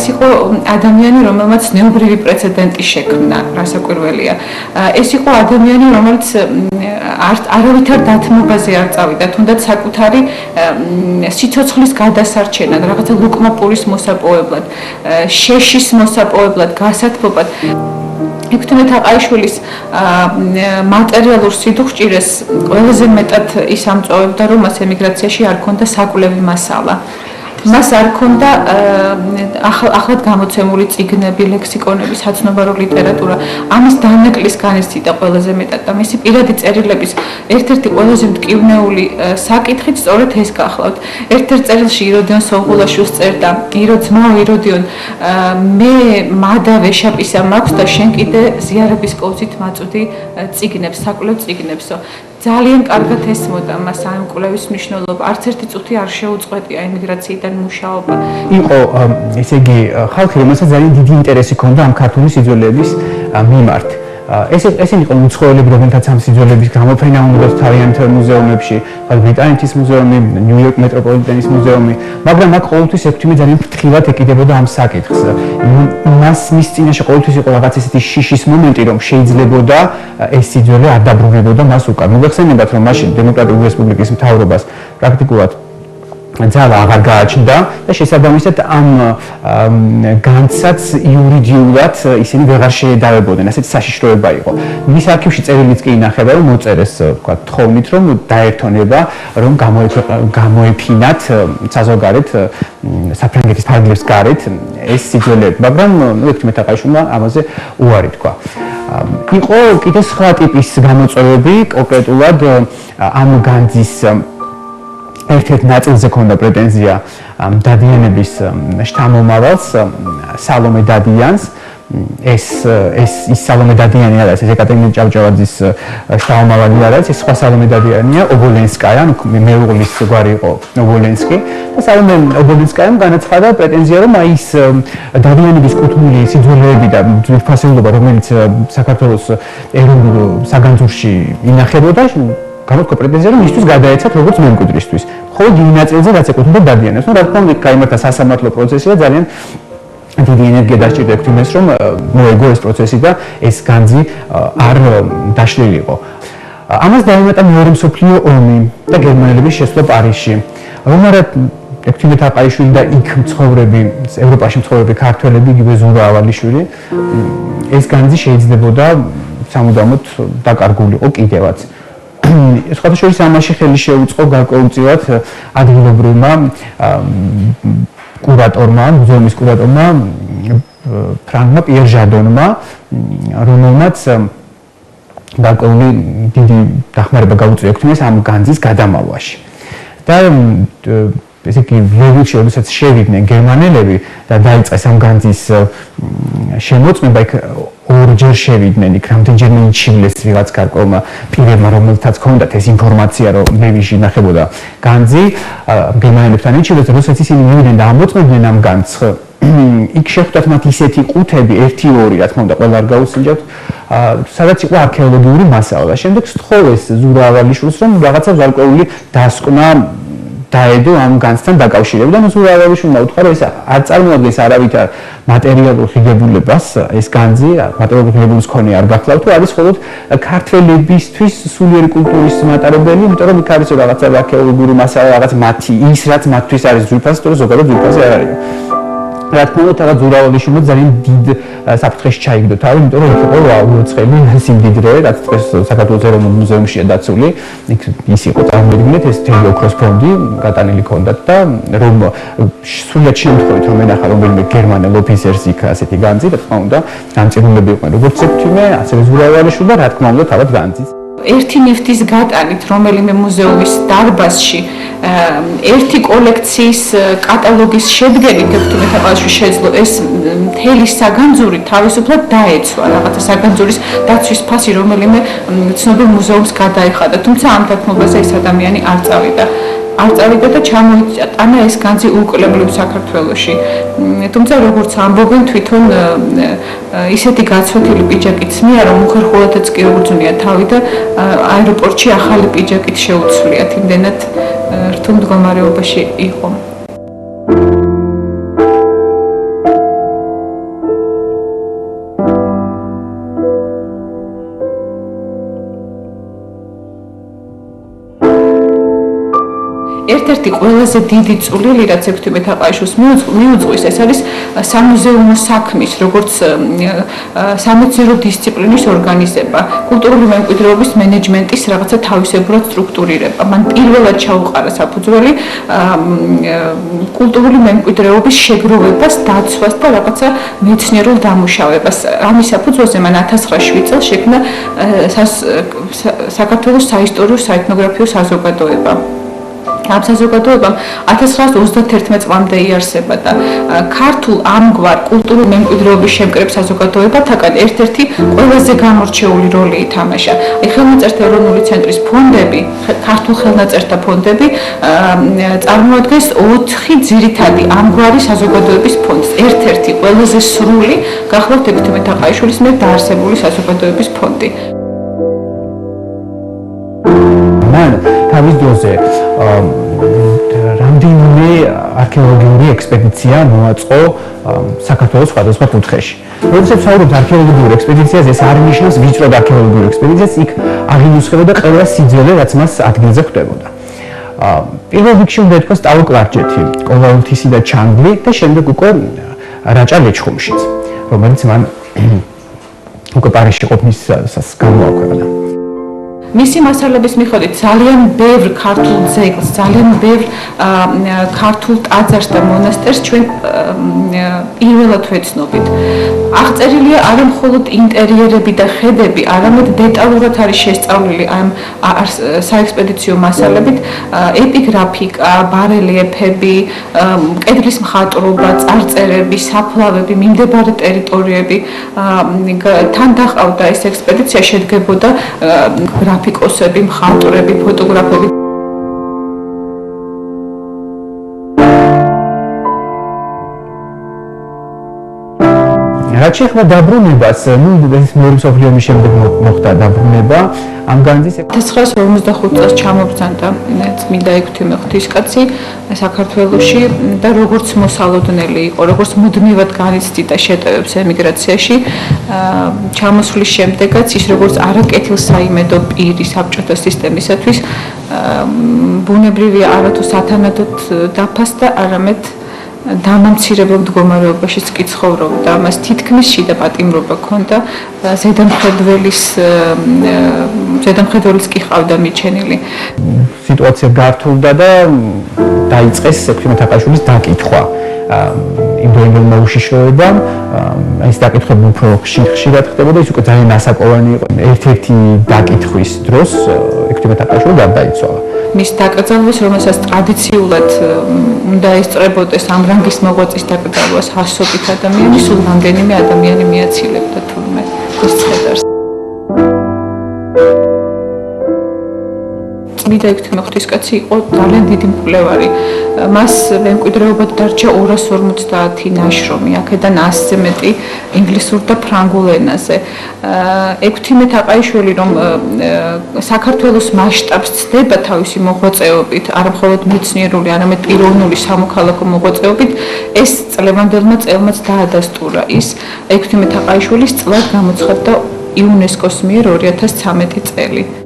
ეს იყო ადამიანი, რომელმაც ნეობრივი პრეცედენტი შექმნა, რასაკვირველია. ეს იყო ადამიანი, რომელიც არავითარ დათმობაზე არ წავიდა, თუნდაც საკუთარი სიცოცხლის გადასარჩენად, რაღაცა ლუკმაპურის მოსაპოვებლად, შეშის მოსაპოვებლად, გასათბობად. ექვთიმე თაყაიშვილის მატერიალურ სიდუხჭირეს ყველაზე მეტად ის ამწვავებდა, რომ მას ემიგრაციაში არ ჰქონდა საკვლევი მასალა. მას არ ჰქონდა ახლად გამოცემული წიგნები, ლექსიკონები, საცნობარო ლიტერატურა. ამის დანაკლის განიცდიდა ყველაზე მეტად და მისი პირადი წერილების ერთ-ერთი ყველაზე მტკივნეული საკითხით სწორედ ეს გახლავთ. ერთ-ერთ წერილში იროდიონ სოღულაშვილს წერდა: ირო ძმაო, იროდიონ, მე მადა ვეშაპისა მაქვს და შენ კიდე ზიარების პოვზით მაწვდი წიგნებს, საკვლევ წიგნებსო. ძალიან კარგად ესმოდა მას ამ კვლევის მნიშვნელობა. არც ერთი წუთი არ შეუწყვეტია ემიგრაციიდან მუშაობა. იყო ესე იგი ხალხი, რომელსაც ძალიან დიდი ინტერესი ჰქონდა ამ ქართული სიძველეების მიმართ. ესენი იყო უცხოელები, რომელთაც ამ სიძველეების გამოფენა უნდათ თავიანთ მუზეუმებში, ბრიტანეთის მუზეუმი, ნიუ-იორკ მეტროპოლიტენის მუზეუმი, მაგრამ აქ ყოველთვის ექვთიმე ძალიან ფრთხილად ეკიდებოდა ამ საკითხს. მის წინაშე ყოველთვის იყო რაღაც ესეთი შიშის მომენტი, რომ შეიძლებოდა ეს სიძველე არ დაბრუნებოდა მას უკან. მოგეხსენებათ, რომ მაშინ დემოკრატიული რესპუბლიკის მთავრობას პრაქტიკულად ძალა აღარ გააჩნდა და შესაბამისად ამ განცაც იურიდიულად ისინი ვეღარ შეედავებოდნენ, ასეთი საშიშროება იყო. მის არქივში წერილიც კი ინახება, რომ მოწერეს, თქვა, თხოვნით, რომ დაერთონება, რომ გამოეფინათ საზოგადოებრივ საფრანგეთის ფარგლებს გარეთ ეს სიძველეები, მაგრამ ექვთიმე თაყაიშვილმა ამაზე უარი თქვა. იყო კიდე სხვა ტიპის გამოწვევები, კონკრეტულად ამ განძის ერთ-ერთ ნაწილზე ქონდა პრეტენზია დადიანების შთამომავალს, სალომე დადიანს. ეს სალომე დადიანი არ არის, ეს ეკატერინე ჭავჭავაძის შთამომავალი არ არის, ეს სხვა სალომე დადიანია, ობოლენსკაია, მეუღლის გვარი იყო ობოლენსკი. და სალომე ობოლენსკაიამ განაცხადა პრეტენზია, რომ აი ეს დადიანების კუთვნილი სიძველეები და ძვირფასეულობა, რომელიც საქართველოს ეროვნულ საგანძურში ინახებოდა, გამოთქვა პრეტენზია, რომ ისთვის გადაეცათ როგორც მემკვიდრისთვის. ხოლო დიდი ნაწილზე რაც ეკუთვნოდა დადიანებს. რა თქმა უნდა, გაიმართა სასამართლო პროცესი და ძალიან დიდი ენერგია დასჭირდა ექვთიმეს, რომ მოეგო ეს პროცესი და ეს განძი არ დაშლილიყო. ამას დაემატა მეორე მსოფლიო ომი და გერმანელების შესვლა პარიზში. რომარად ექვთიმე თაყაიშვილი და იქ მცხოვრები, ევროპაში მცხოვრები ქართველები, იგივე ზურა ავალიშვილი, ეს განძი შეიძლებოდა სამუდამოდ დაკარგულიყო კიდევაც. სხვათა შორის ამაში ხელი შეუწყო გარკვეულწილად ადგილობრივმა კურატორმა, მუზეუმის კურატორმა ფრანგმა პიერ ჟადონმა, რომელმაც გარკვეული დიდი დახმარება გაუწია ექვთიმეს ამ განძის გადამალვაში. და ესე იგი ლევილში, როდესაც შევიდნენ გერმანელები და დაიწყეს ამ განძის შემოწმება, იქ ორჯერ შევიდნენ, იქ რამდენჯერმე იჩივლეს ვიღაც გარკვეულმა პირებმა, რომელთაც ჰქონდათ ეს ინფორმაცია, რომ ლევილში ინახებოდა განძი, გერმანელებთან იჩივლეს, როდესაც ისინი მივიდნენ და ამოწმებდნენ ამ განძს, იქ შეხვდათ მათ ისეთი ყუთები, 1-2, რა თქმა უნდა, ყველა არ გაუსინჯათ, სადაც იყო არქეოლოგიური მასალა და შემდეგ სთხოვეს ზურა ავალიშვილს, რომ რაღაცა გარკვეული დასკვნა დაედო ამ განძთან დაკავშირებით. და ზურა ავალიშვილმა უთხრა, რომ ეს არ წარმოადგენს არავითარ მატერიალურ ღირებულებას, ეს განძი მატერიალურ ღირებულების მქონე არ გახლავთ, თუ არის მხოლოდ ქართველებისთვის სულიერი კულტურის მატარებელი, იმიტომ რომ იქ არის რაღაცა არქეოლოგიური მასალა, რაღაც მათი ის რაც მათთვის არის ძვირფასი, თუ ზოგადად ძვირფასი არ არის. რა თქმა უნდა, რაღაც ზურა ავალიშვილმა ძალიან დიდ საფრთხეში ჩაიგდო თავი, იმიტომ რომ იქ იყო უოცხელი სიმდიდრე, რაც დღეს საქართველოს ეროვნულ მუზეუმშია დაცული. იქ ის იყო წარმოიდგინეთ, ეს თელი ოქროს ფონდი გატანილი ჰქონდათ და რომ სულად შემთხვევით რომ ენახა რომელიმე გერმანელ ოფიცერს იქ ასეთი განძი, რა თქმა უნდა, განწირულები იყვნენ როგორც ექვთიმე, ასევე ზურა ავალიშვილი და რა თქმა უნდა, თავად განძის. ერთი ნივთის გატანით რომელიმე მუზეუმის დარბაზში ერთი კოლექციის კატალოგის შედგენით ექვთიმე თაყაიშვილს შეძლო ეს მთელი საგანძური თავისუფლად დაეცვა რაღაცა საგანძურის დაცვის ფასი რომელიმე ცნობილ მუზეუმს გადაეხადა, თუმცა ამ დათმობაზე ეს ადამიანი არ წავიდა და ჩამოიტანა ეს განძი უკვლებლივ საქართველოში. თუმცა როგორც ამბობენ, თვითონ ისეთი გაცვეთილი პიჯაკით სმია, რომ უხერხულადაც კი უბრძნია თავი და აეროპორტში ახალი პიჯაკით შეუცვლიათ, იმდენად რთულ მდგომარეობაში იყო. ერთ-ერთი ყველაზე დიდი წვლილი, რაც ექვთიმე თაყაიშვილს მიუძღვის, ეს არის სამუზეუმო საქმის, როგორც სამეცნიერო დისციპლინის ორგანიზება, კულტურული მემკვიდრეობის მენეჯმენტის რაღაცა თავისებურად სტრუქტურირება. მან პირველად ჩაუყარა საფუძველი კულტურული მემკვიდრეობის შეგროვებას, დაცვას და რაღაცა მეცნიერულ დამუშავებას. ამის საფუძველზე მან 1907 წელს შექმნა საქართველოს საისტორიო საეთნოგრაფიო საზოგადოება. ამ საზოგადოებამ 1931 წლამდე იარსება და ქართულ ამგვარ კულტურულ მემკვიდრეობის შემკრებ საზოგადოებათაგან ერთ-ერთი ყველაზე გამორჩეული როლი ითამაშა. ხელნაწერთა ეროვნული ცენტრის ფონდები, ქართულ ხელნაწერთა ფონდები წარმოადგენს 4 ძირითადი ამგვარი საზოგადოების ფონდს. ერთ-ერთი ყველაზე სრული გახლავთ ექვთიმე თაყაიშვილის მიერ დაარსებული საზოგადოების ფონდი. თავის დროზე რამდენიმე არქეოლოგიური ექსპედიცია მოაწყო საქართველოს სხვადასხვა კუთხეში. როდესაც ვსაუბრობთ არქეოლოგიურ ექსპედიციაზე, ეს არ ნიშნავს ვიწროდ არქეოლოგიურ ექსპედიციას, იქ აღინუსხებოდა ყველა სიძველე, რაც მას ადგილზე ხვდებოდა. პირველ რიგში უნდა ითქვას ტაო კლარჯეთი, კოვალთისი და ჩანგლი და შემდეგ უკვე რაჭა ლეჩხუმშიც, რომელიც მან უკვე პარიზში ყოფნისას გამოაქვეყნა. მისი მასალების მიხედვით ძალიან ბევრ ქართულ ძეგლს, ძალიან ბევრ ქართულ ტაძარს და მონასტერს ჩვენ პირველად ვეცნობით. აღწერილია არა მხოლოდ ინტერიერები და ხედები, არამედ დეტალურად არის შესწავლილი ამ საექსპედიციო მასალებით ეპიგრაფიკა, ბარელიეფები, კედლის მხატვრობა, წარწერები, საფლავები, მიმდებარე ტერიტორიები. თან დაყავდა ეს ექსპედიცია შედგებოდა გრაფიკოსები, მხატვრები, ფოტოგრაფები. რაც შეეხება დაბრუნებას, ეს მეორე მსოფლიო ომის შემდეგ მოხდა დაბრუნება, ამ განძის 1945 წელს ჩამობრძანდა წმინდა ექვთიმე ღვთისკაცი საქართველოში და როგორც მოსალოდნელი იყო, როგორც მუდმივად განიცდიდა შეტევებს ემიგრაციაში, ჩამოსვლის შემდეგაც ის როგორც არაკეთილსაიმედო პირი საბჭოთა სისტემისათვის ბუნებრივია არათუ სათანადოდ დაფასდა, არამედ დამამცირებელ მდგომარეობაშიც კი ცხოვრობდა. მას თითქმის შიდა პატიმრობა ჰქონდა, ზედამხედველიც კი ყავდა მიჩენილი. სიტუაცია გართულდა და დაიწყეს ექვთიმე თაყაიშვილის დაკითხვა. იმდროინდელმა უშიშროებამ ეს დაკითხვები უფრო ხშირად ხდებოდა, ის უკვე ძალიან ასაკოვანი იყო. ერთ-ერთი დაკითხვის დროს ექვთიმე თაყაიშვილი გარდაიცვალა. მის დაკრძალვას, რომელსაც ტრადიციულად უნდა ესწრებოდეს ამ რანგის მოღვაწის დაკრძალვას ასობით ადამიანი, სულ რამდენიმე ადამიანი მიაცილებდა თურმე ეს ცხედარს. წმინდა ექვთიმე ღვთისკაცი იყო ძალიან დიდი მკვლევარი. მას მემკვიდრეობად დარჩა 250 ნაშრომი, აქედან 100-ზე მეტი ინგლისურ და ფრანგულ ენაზე. ექვთიმე თაყაიშვილი რომ საქართველოს მასშტაბს ცდება თავისი მოღვაწეობით, არა მხოლოდ მეცნიერული, არამედ პიროვნული სამოქალაქო მოღვაწეობით, ეს წლევანდელმა წელმაც დაადასტურა. ის ექვთიმე თაყაიშვილის წლად გამოცხადდა იუნესკოს მიერ 2013 წელი.